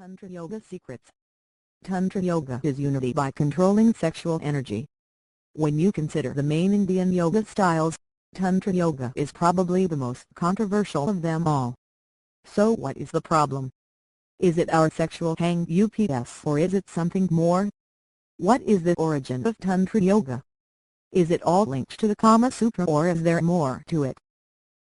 Tantra Yoga secrets. Tantra Yoga is unity by controlling sexual energy. When you consider the main Indian yoga styles, Tantra Yoga is probably the most controversial of them all. So what is the problem? Is it our sexual hang-ups or is it something more? What is the origin of Tantra Yoga? Is it all linked to the Kama Sutra or is there more to it?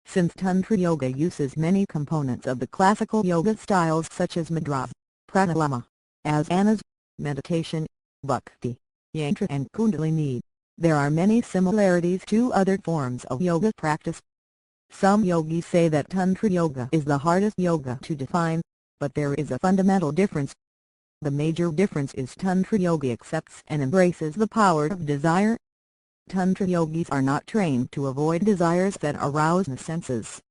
Since Tantra Yoga uses many components of the classical yoga styles such as mudras, pranayama, asanas, meditation, Bhakti, Yantra and Kundalini, there are many similarities to other forms of yoga practice. Some yogis say that Tantra Yoga is the hardest yoga to define, but there is a fundamental difference. The major difference is Tantra Yoga accepts and embraces the power of desire. Tantra Yogis are not trained to avoid desires that arouse the senses.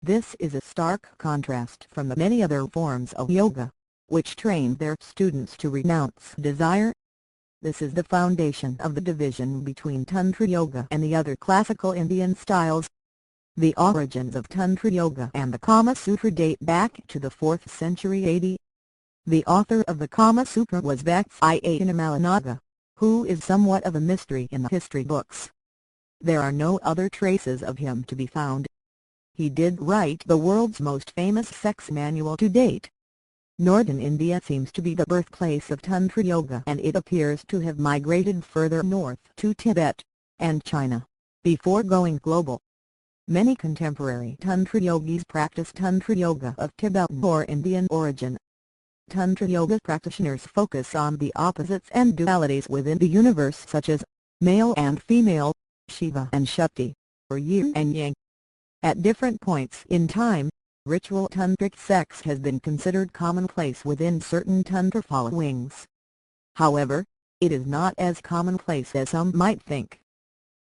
This is a stark contrast from the many other forms of yoga, which train their students to renounce desire. This is the foundation of the division between Tantra Yoga and the other classical Indian styles. The origins of Tantra Yoga and the Kama Sutra date back to the 4th century AD. The author of the Kama Sutra was Bhakti, who is somewhat of a mystery in the history books. There are no other traces of him to be found. He did write the world's most famous sex manual to date. Northern India seems to be the birthplace of Tantra Yoga and it appears to have migrated further north to Tibet and China, before going global. Many contemporary Tantra Yogis practice Tantra Yoga of Tibetan or Indian origin. Tantra Yoga practitioners focus on the opposites and dualities within the universe such as male and female, Shiva and Shakti, or yin and yang. At different points in time, ritual tantric sex has been considered commonplace within certain tantra followings. However, it is not as commonplace as some might think.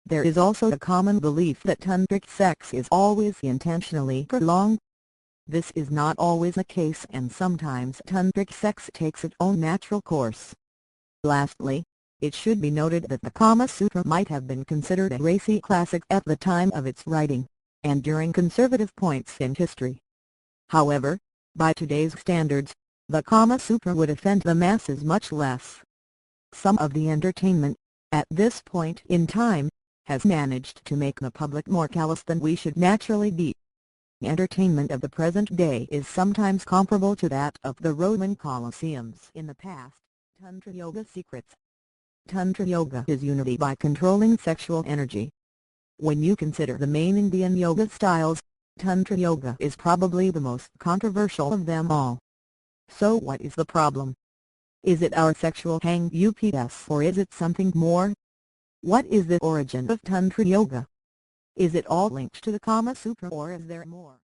There is also a common belief that tantric sex is always intentionally prolonged. This is not always the case and sometimes tantric sex takes its own natural course. Lastly, it should be noted that the Kama Sutra might have been considered a racy classic at the time of its writing, and during conservative points in history. However, by today's standards, the Kama Sutra would offend the masses much less. Some of the entertainment, at this point in time, has managed to make the public more callous than we should naturally be. Entertainment of the present day is sometimes comparable to that of the Roman Colosseums in the past. Tantra Yoga secrets. Tantra Yoga is unity by controlling sexual energy. When you consider the main Indian yoga styles, Tantra Yoga is probably the most controversial of them all. So what is the problem? Is it our sexual hang-ups or is it something more? What is the origin of Tantra Yoga? Is it all linked to the Kama Sutra or is there more?